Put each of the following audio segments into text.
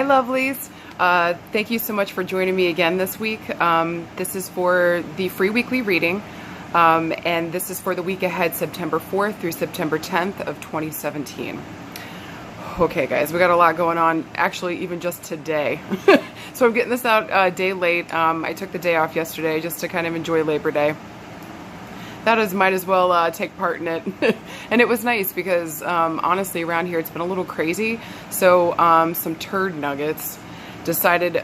Hi lovelies. Thank you so much for joining me again this week. This is for the free weekly reading, and this is for the week ahead, September 4th through September 10th of 2017. Okay guys, we got a lot going on, actually even just today. So I'm getting this out a day late. I took the day off yesterday just to kind of enjoy Labor Day. Might as well take part in it. And it was nice because honestly around here it's been a little crazy. So some turd nuggets decided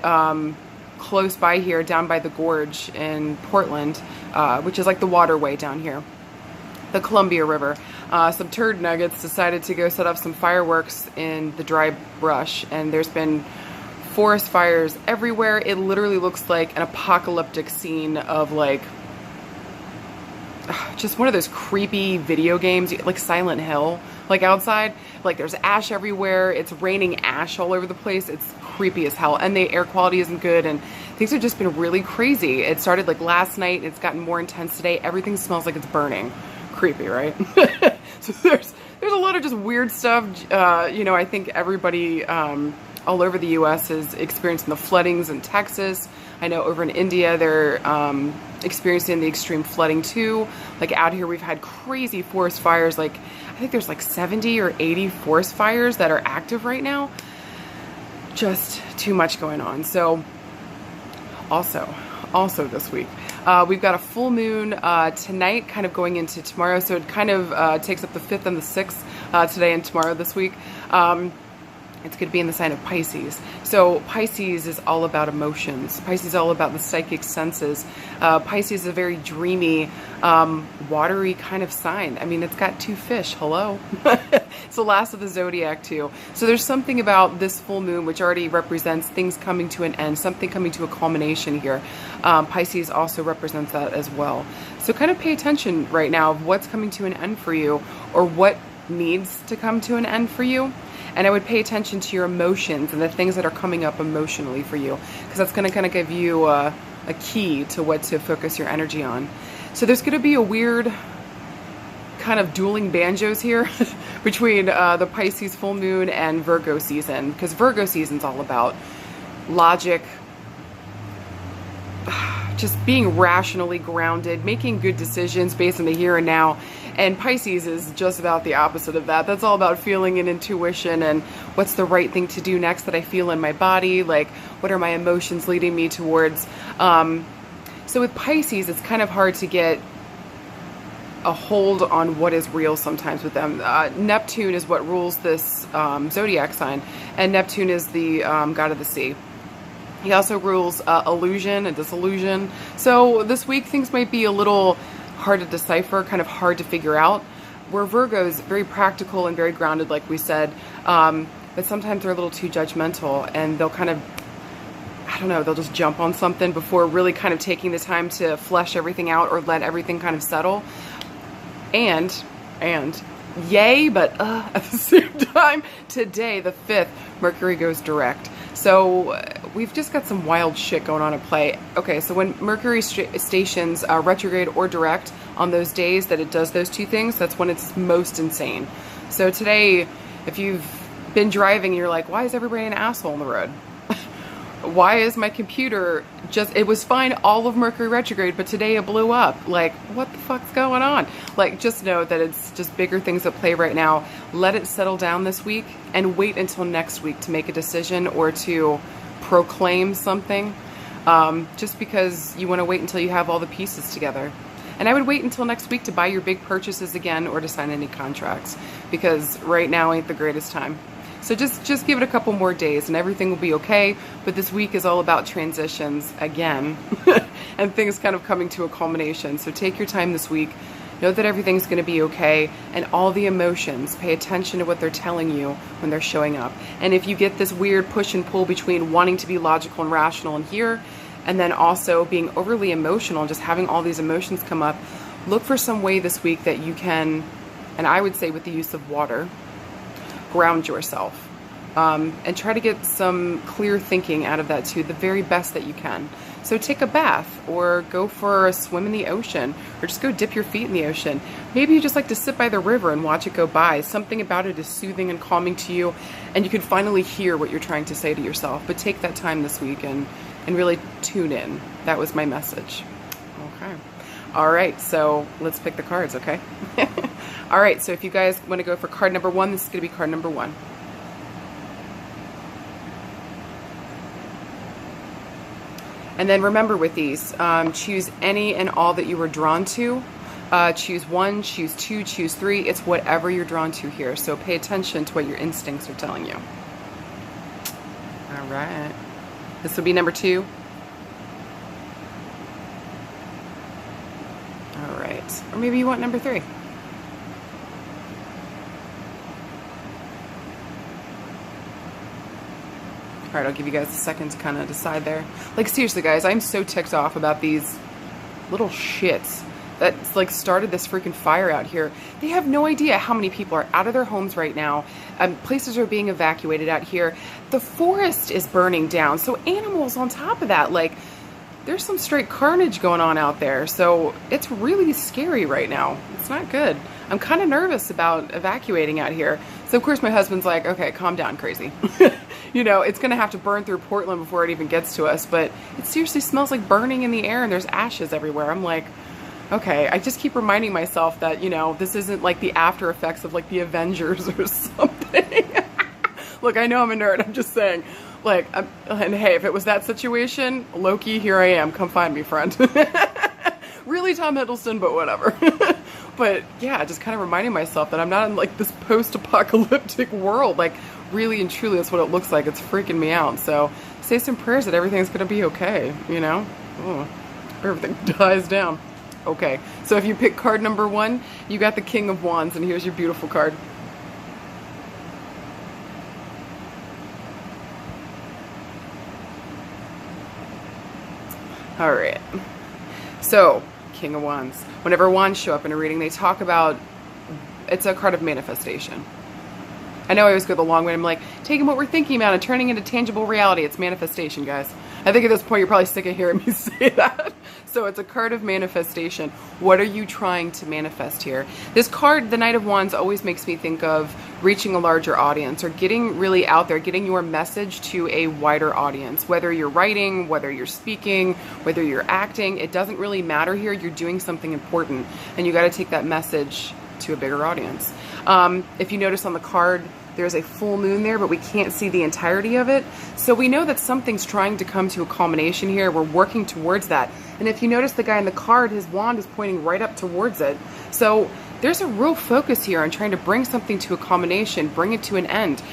close by here, down by the gorge in Portland, which is like the waterway down here, the Columbia River. Some turd nuggets decided to go set up some fireworks in the dry brush, and there's been forest fires everywhere. It literally looks like an apocalyptic scene of like just one of those creepy video games, like Silent Hill, like outside. Like there's ash everywhere. It's raining ash all over the place. It's creepy as hell, and the air quality isn't good, and things have just been really crazy. It started like last night. It's gotten more intense today. Everything smells like it's burning. Creepy, right? So there's a lot of just weird stuff. You know, I think everybody all over the U.S. is experiencing the floodings in Texas. I know over in India they're experiencing the extreme flooding too. Like out here we've had crazy forest fires. Like I think there's like 70 or 80 forest fires that are active right now. Just too much going on. So also this week we've got a full moon tonight, kind of going into tomorrow. So it kind of takes up the 5th and the 6th today and tomorrow this week. It's going to be in the sign of Pisces. So Pisces is all about emotions. Pisces is all about the psychic senses. Pisces is a very dreamy, watery kind of sign. I mean, it's got 2 fish. Hello. It's the last of the zodiac too. So there's something about this full moon which already represents things coming to an end, something coming to a culmination here. Pisces also represents that as well. So kind of pay attention right now of what's coming to an end for you, or what needs to come to an end for you. And I would pay attention to your emotions and the things that are coming up emotionally for you, because that's going to kind of give you a key to what to focus your energy on. So there's going to be a weird kind of dueling banjos here between the Pisces full moon and Virgo season, because Virgo season's all about logic, just being rationally grounded, making good decisions based on the here and now. And Pisces is just about the opposite of that. That's all about feeling and intuition and what's the right thing to do next that I feel in my body. Like, what are my emotions leading me towards? So with Pisces, it's kind of hard to get a hold on what is real sometimes with them. Neptune is what rules this zodiac sign, and Neptune is the god of the sea. He also rules illusion and disillusion. So this week things might be a little hard to decipher, kind of hard to figure out. Where Virgo is very practical and very grounded, like we said, but sometimes they're a little too judgmental, and they'll kind of, I don't know, they'll just jump on something before really kind of taking the time to flesh everything out or let everything kind of settle. And yay, but at the same time, today, the 5th, Mercury goes direct. So we've just got some wild shit going on at play. Okay, so when Mercury stations retrograde or direct on those days that it does those 2 things, that's when it's most insane. So today, if you've been driving and you're like, why is everybody an asshole on the road? Why is my computer just, it was fine all of Mercury retrograde, but today it blew up. Like, what the fuck's going on? Like, just know that it's just bigger things at play right now. Let it settle down this week and wait until next week to make a decision or to proclaim something, just because you want to wait until you have all the pieces together. And I would wait until next week to buy your big purchases again or to sign any contracts, because right now ain't the greatest time. So just give it a couple more days and everything will be okay. But this week is all about transitions again and things kind of coming to a culmination. So take your time this week. Know that everything's going to be okay, and all the emotions, pay attention to what they're telling you when they're showing up. And if you get this weird push and pull between wanting to be logical and rational in here, and then also being overly emotional and just having all these emotions come up, look for some way this week that you can, and I would say with the use of water, ground yourself, and try to get some clear thinking out of that too, the very best that you can. So take a bath, or go for a swim in the ocean, or just go dip your feet in the ocean. Maybe you just like to sit by the river and watch it go by. Something about it is soothing and calming to you, and you can finally hear what you're trying to say to yourself. But take that time this week and really tune in. That was my message. Okay. All right, so let's pick the cards, okay? All right, so if you guys want to go for card number 1, this is going to be card number 1. And then remember with these, choose any and all that you were drawn to. Choose 1, choose 2, choose 3. It's whatever you're drawn to here. So pay attention to what your instincts are telling you. All right. This will be number 2. All right. Or maybe you want number 3. All right, I'll give you guys a second to kind of decide there. Like, seriously, guys, I'm so ticked off about these little shits that, like, started this freaking fire out here. They have no idea how many people are out of their homes right now. Places are being evacuated out here. The forest is burning down. So animals on top of that, like, there's some straight carnage going on out there. So it's really scary right now. It's not good. I'm kind of nervous about evacuating out here. So, of course, my husband's like, okay, calm down, crazy. You know, it's going to have to burn through Portland before it even gets to us. But it seriously smells like burning in the air, and there's ashes everywhere. I'm like, okay. I just keep reminding myself that, you know, this isn't like the after effects of, like, the Avengers or something. Look, I know I'm a nerd. I'm just saying. Like, and hey, if it was that situation, Loki, here I am. Come find me, friend. Really Tom Hiddleston, but whatever. But yeah, just kind of reminding myself that I'm not in like this post-apocalyptic world. Like, really and truly, that's what it looks like. It's freaking me out. So say some prayers that everything's going to be okay, you know? Oh, everything dies down. Okay, so if you pick card number 1, you got the King of Wands, and here's your beautiful card. All right. So, King of Wands. Whenever wands show up in a reading, they talk about, it's a card of manifestation. I know I always go the long way. I'm like, taking what we're thinking about and turning into tangible reality. It's manifestation, guys. I think at this point, you're probably sick of hearing me say that. So it's a card of manifestation. What are you trying to manifest here? This card, the Knight of Wands, always makes me think of reaching a larger audience or getting really out there, getting your message to a wider audience. Whether you're writing, whether you're speaking, whether you're acting, it doesn't really matter here. You're doing something important, and you got to take that message to a bigger audience. If you notice on the card, there's a full moon there, but we can't see the entirety of it. So we know that something's trying to come to a culmination here. We're working towards that. And if you notice the guy in the card, his wand is pointing right up towards it. So there's a real focus here on trying to bring something to a culmination, bring it to an end.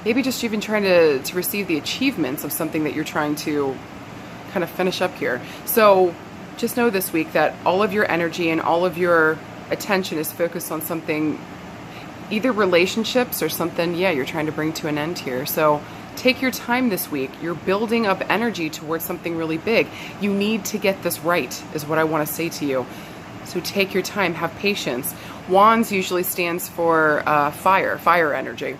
Maybe just even trying to receive the achievements of something that you're trying to kind of finish up here. So just know this week that all of your energy and all of your attention is focused on something, either relationships or something, yeah, you're trying to bring to an end here. So take your time this week. You're building up energy towards something really big. You need to get this right, is what I want to say to you. So take your time, have patience. Wands usually stands for fire energy.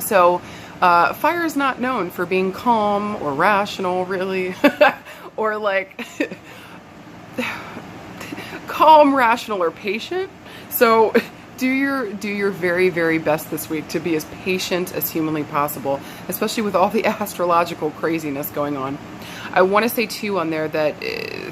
So fire is not known for being calm or rational, really, or like calm, rational, or patient. So do your very, very best this week to be as patient as humanly possible, especially with all the astrological craziness going on. I want to say too on there that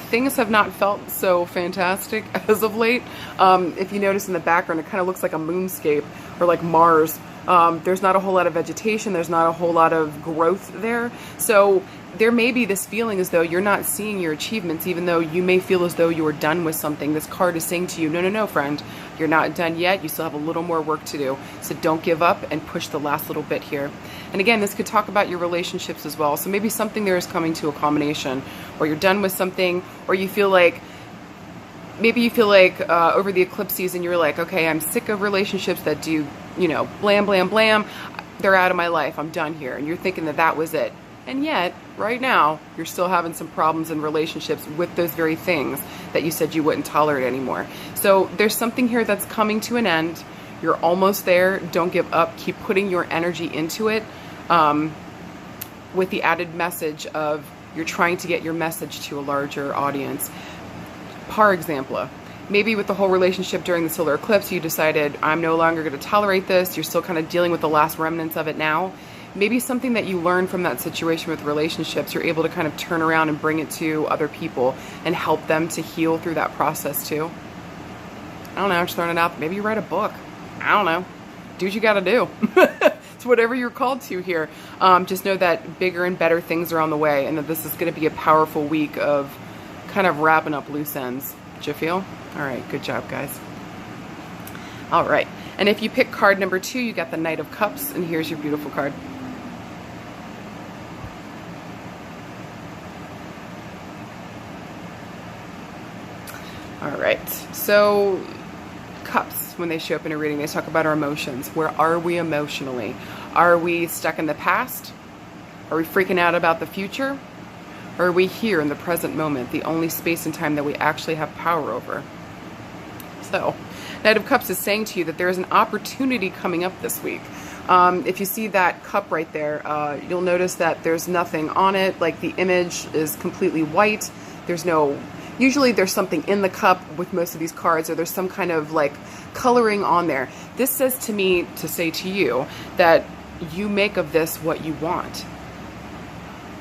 things have not felt so fantastic as of late. If you notice in the background, it kind of looks like a moonscape or like Mars. There's not a whole lot of vegetation. There's not a whole lot of growth there. So there may be this feeling as though you're not seeing your achievements, even though you may feel as though you are done with something. This card is saying to you, no, no, no, friend, you're not done yet. You still have a little more work to do. So don't give up and push the last little bit here. And again, this could talk about your relationships as well. So maybe something there is coming to a culmination, or you're done with something, or you feel like, maybe you feel like over the eclipse season, you're like, okay, I'm sick of relationships that do, you know, blam, blam, blam. They're out of my life. I'm done here. And you're thinking that that was it. And yet, right now, you're still having some problems in relationships with those very things that you said you wouldn't tolerate anymore. So there's something here that's coming to an end. You're almost there. Don't give up. Keep putting your energy into it with the added message of You're trying to get your message to a larger audience. Par example, maybe with the whole relationship during the solar eclipse, you decided, I'm no longer going to tolerate this. You're still kind of dealing with the last remnants of it now. Maybe something that you learned from that situation with relationships, you're able to kind of turn around and bring it to other people and help them to heal through that process too. I don't know, I'm just throwing it out. Maybe you write a book. I don't know. Do what you got to do. It's whatever you're called to here. Just know that bigger and better things are on the way, and that this is going to be a powerful week of kind of wrapping up loose ends. Did you feel? All right, good job, guys. All right, and if you pick card number 2, you got the Knight of Cups, and here's your beautiful card. All right, so cups, when they show up in a reading, they talk about our emotions. Where are we emotionally? Are we stuck in the past? Are we freaking out about the future? Or are we here in the present moment, the only space and time that we actually have power over? So, Knight of Cups is saying to you that there is an opportunity coming up this week. If you see that cup right there, you'll notice that there's nothing on it, like the image is completely white. There's no... Usually there's something in the cup with most of these cards, or there's some kind of like coloring on there. This says to me to say to you that you make of this what you want.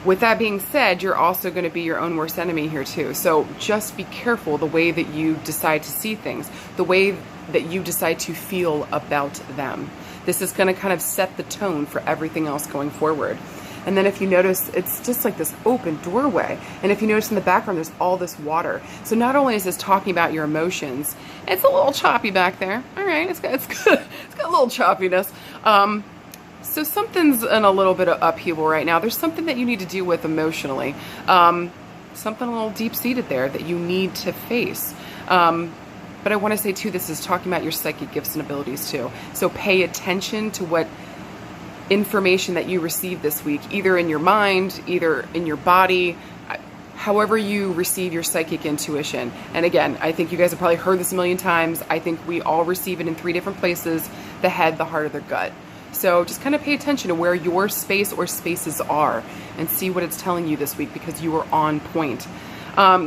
With that being said, you're also going to be your own worst enemy here too. So just be careful the way that you decide to see things, the way that you decide to feel about them. This is going to kind of set the tone for everything else going forward. And then if you notice, it's just like this open doorway. And if you notice in the background, there's all this water. So not only is this talking about your emotions, it's a little choppy back there. All right, it's got a little choppiness. So something's in a little bit of upheaval right now. There's something that you need to deal with emotionally. Something a little deep-seated there that you need to face. But I want to say too, this is talking about your psychic gifts and abilities too. So pay attention to what information that you receive this week, either in your mind, either in your body, however you receive your psychic intuition. And again, I think you guys have probably heard this a million times. I think we all receive it in 3 different places: the head, the heart, or the gut. So just kind of pay attention to where your space or spaces are and see what it's telling you this week, because you are on point.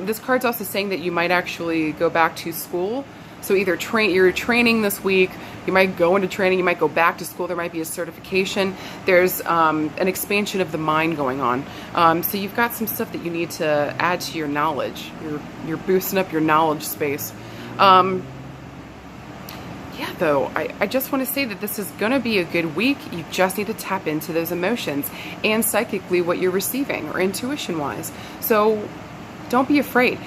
This card's also saying that you might actually go back to school. So either you're training this week, you might go into training, you might go back to school, there might be a certification. There's an expansion of the mind going on. So you've got some stuff that you need to add to your knowledge. You're boosting up your knowledge space. Yeah, though, I just want to say that this is going to be a good week. You just need to tap into those emotions and psychically what you're receiving, or intuition-wise. So don't be afraid.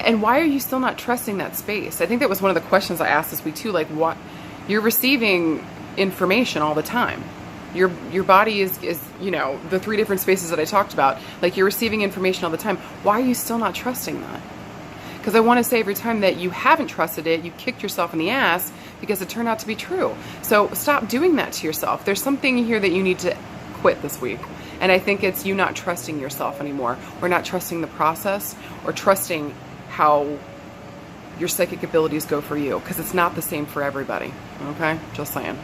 And why are you still not trusting that space? I think that was one of the questions I asked this week too. Like, what? You're receiving information all the time. Your body is, you know, the 3 different spaces that I talked about. Like, you're receiving information all the time. Why are you still not trusting that? Because I want to say every time that you haven't trusted it, you kicked yourself in the ass because it turned out to be true. So stop doing that to yourself. There's something here that you need to quit this week. And I think it's you not trusting yourself anymore, or not trusting the process, or trusting how your psychic abilities go for you, because it's not the same for everybody. Okay, just saying.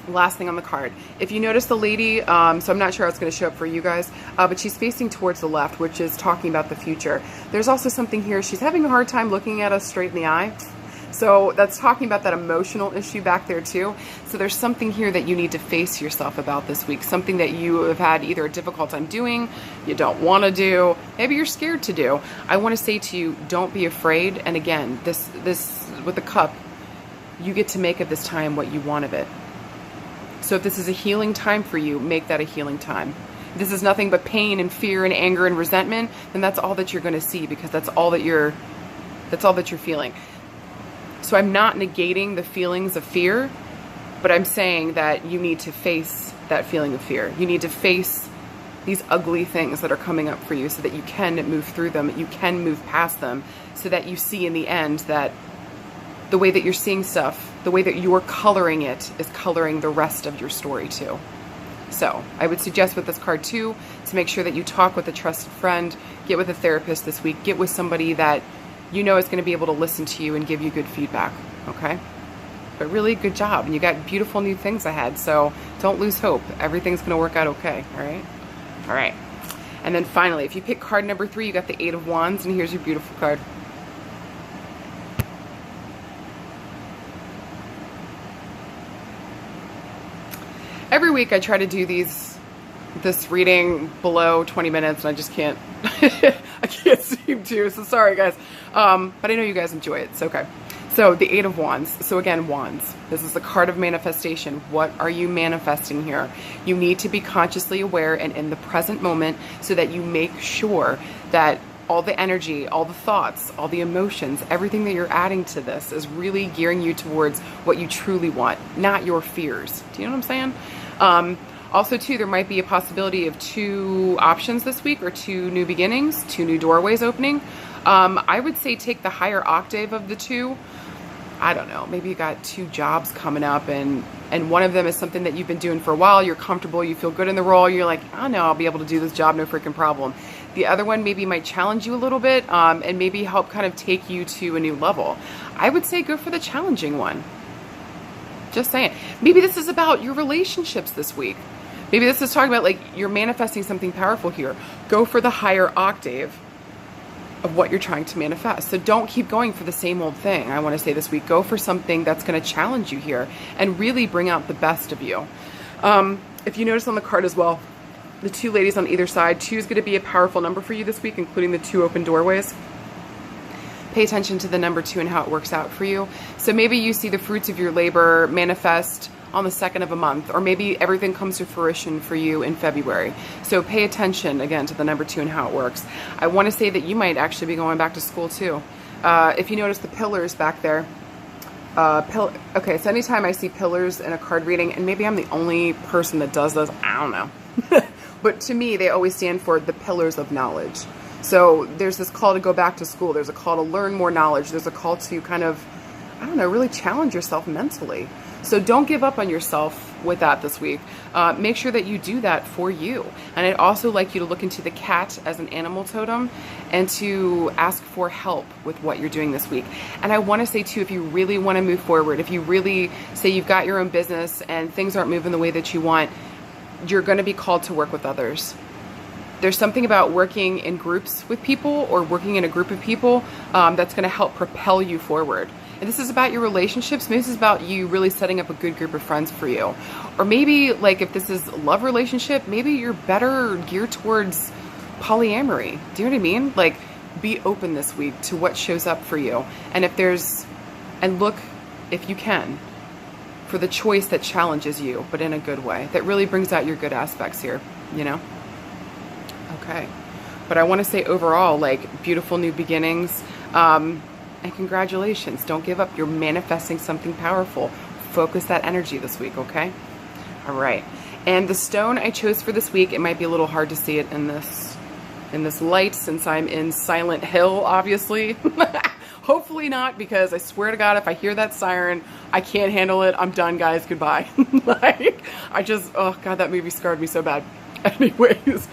Last thing on the card, if you notice the lady, so I'm not sure how it's going to show up for you guys, but she's facing towards the left, which is talking about the future. There's also something here, she's having a hard time looking at us straight in the eye. So that's talking about that emotional issue back there too. So there's something here that you need to face yourself about this week. Something that you have had either a difficult time doing, you don't want to do, maybe you're scared to do. I want to say to you, don't be afraid. And again, this with the cup, you get to make of this time what you want of it. So if this is a healing time for you, make that a healing time. If this is nothing but pain and fear and anger and resentment, then that's all that you're going to see, because that's all that you're feeling. So I'm not negating the feelings of fear, but I'm saying that you need to face that feeling of fear. You need to face these ugly things that are coming up for you so that you can move through them, you can move past them, so that you see in the end that the way that you're seeing stuff, the way that you're coloring it, is coloring the rest of your story too. So I would suggest with this card too, to make sure that you talk with a trusted friend, get with a therapist this week, get with somebody that you know is going to be able to listen to you and give you good feedback, okay? But really, good job. And you got beautiful new things ahead, so don't lose hope. Everything's going to work out okay, all right? All right. And then finally, if you pick card number 3, you got the 8 of Wands, and here's your beautiful card. Every week I try to do this reading below 20 minutes, and I just can't, I can't seem to, so sorry guys. But I know you guys enjoy it, so okay. So the 8 of Wands. So again, Wands. This is the card of manifestation. What are you manifesting here? You need to be consciously aware and in the present moment so that you make sure that all the energy, all the thoughts, all the emotions, everything that you're adding to this is really gearing you towards what you truly want, not your fears. Do you know what I'm saying? Also, too, there might be a possibility of 2 options this week, or 2 new beginnings, 2 new doorways opening. I would say take the higher octave of the 2. I don't know, maybe you got 2 jobs coming up, and one of them is something that you've been doing for a while, you're comfortable, you feel good in the role, you're like, I know I'll be able to do this job, no freaking problem. The other one maybe might challenge you a little bit, and maybe help kind of take you to a new level. I would say go for the challenging one. Just saying. Maybe this is about your relationships this week. Maybe this is talking about, like, you're manifesting something powerful here. Go for the higher octave of what you're trying to manifest. So don't keep going for the same old thing. I want to say this week, go for something that's going to challenge you here and really bring out the best of you. If you notice on the card as well, the 2 ladies on either side, 2 is going to be a powerful number for you this week, including the 2 open doorways. Pay attention to the number 2 and how it works out for you. So maybe you see the fruits of your labor manifest on the 2nd of a month, or maybe everything comes to fruition for you in February. So pay attention again to the number 2 and how it works. I want to say that you might actually be going back to school too. If you notice the pillars back there, okay, so anytime I see pillars in a card reading, and maybe I'm the only person that does those, I don't know. But to me, they always stand for the pillars of knowledge. So there's this call to go back to school. There's a call to learn more knowledge. There's a call to kind of, I don't know, really challenge yourself mentally. So don't give up on yourself with that this week. Make sure that you do that for you. And I'd also like you to look into the cat as an animal totem and to ask for help with what you're doing this week. And I want to say too, if you really want to move forward, if you really say you've got your own business and things aren't moving the way that you want, you're going to be called to work with others. There's something about working in groups with people or working in a group of people that's going to help propel you forward. And this is about your relationships. Maybe this is about you really setting up a good group of friends for you. Or maybe, like, if this is a love relationship, maybe you're better geared towards polyamory. Do you know what I mean? Like, be open this week to what shows up for you. And if there's, and look, if you can, for the choice that challenges you, but in a good way, that really brings out your good aspects here, you know? Okay. But I want to say overall, like, beautiful new beginnings. And congratulations. Don't give up. You're manifesting something powerful. Focus that energy this week, okay? All right. And the stone I chose for this week, it might be a little hard to see it in this light since I'm in Silent Hill, obviously. Hopefully not, because I swear to God, if I hear that siren, I can't handle it. I'm done, guys. Goodbye. Like, oh God, that movie scarred me so bad. Anyways,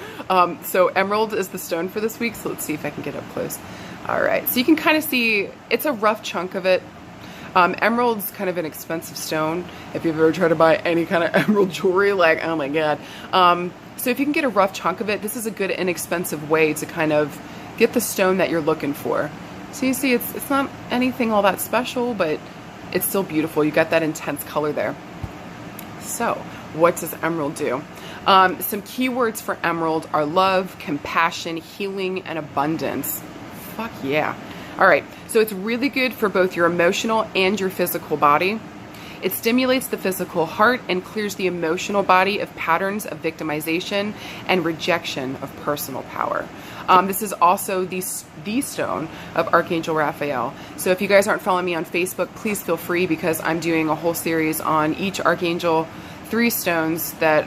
so emerald is the stone for this week. So let's see if I can get up close. All right, so you can kind of see, it's a rough chunk of it. Emerald's kind of an expensive stone. If you've ever tried to buy any kind of emerald jewelry, like, oh my God. So if you can get a rough chunk of it, this is a good inexpensive way to kind of get the stone that you're looking for. So you see, it's not anything all that special, but it's still beautiful. You got that intense color there. So what does emerald do? Some keywords for emerald are love, compassion, healing, and abundance. Fuck yeah. All right, so it's really good for both your emotional and your physical body. It stimulates the physical heart and clears the emotional body of patterns of victimization and rejection of personal power. This is also the stone of Archangel Raphael. So if you guys aren't following me on Facebook, please feel free, because I'm doing a whole series on each Archangel, 3 stones that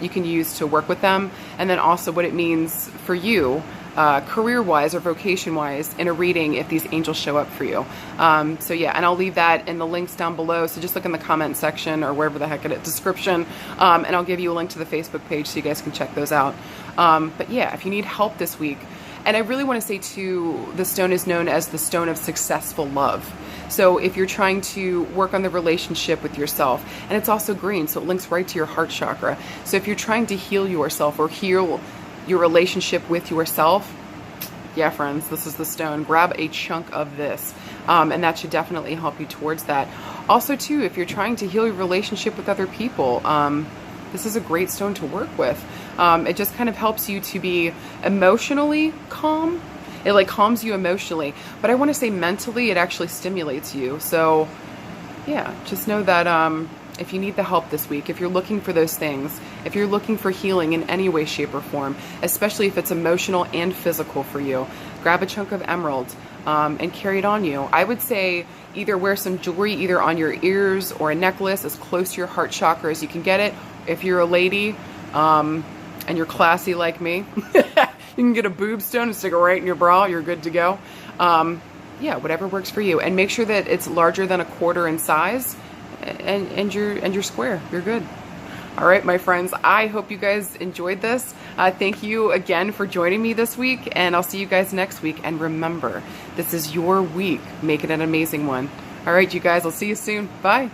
you can use to work with them, and then also what it means for you career-wise or vocation-wise in a reading if these angels show up for you. So yeah, and I'll leave that in the links down below, so just look in the comment section or wherever the heck it is, description, and I'll give you a link to the Facebook page so you guys can check those out. But yeah, if you need help this week, and I really want to say too, the stone is known as the stone of successful love. So if you're trying to work on the relationship with yourself, and it's also green, so it links right to your heart chakra. So if you're trying to heal yourself or heal your relationship with yourself, yeah, friends, this is the stone. Grab a chunk of this, and that should definitely help you towards that. Also, too, if you're trying to heal your relationship with other people, this is a great stone to work with. It just kind of helps you to be emotionally calm. It like calms you emotionally, but I want to say mentally, it actually stimulates you. So yeah, just know that if you need the help this week, if you're looking for those things, if you're looking for healing in any way, shape, or form, especially if it's emotional and physical for you, grab a chunk of emerald and carry it on you. I would say either wear some jewelry either on your ears or a necklace as close to your heart chakra as you can get it. If you're a lady and you're classy like me, you can get a boob stone and stick it right in your bra. You're good to go. Yeah, whatever works for you. And make sure that it's larger than a quarter in size, and you're square. You're good. All right, my friends, I hope you guys enjoyed this. Thank you again for joining me this week, and I'll see you guys next week. And remember, this is your week. Make it an amazing one. All right, you guys, I'll see you soon. Bye.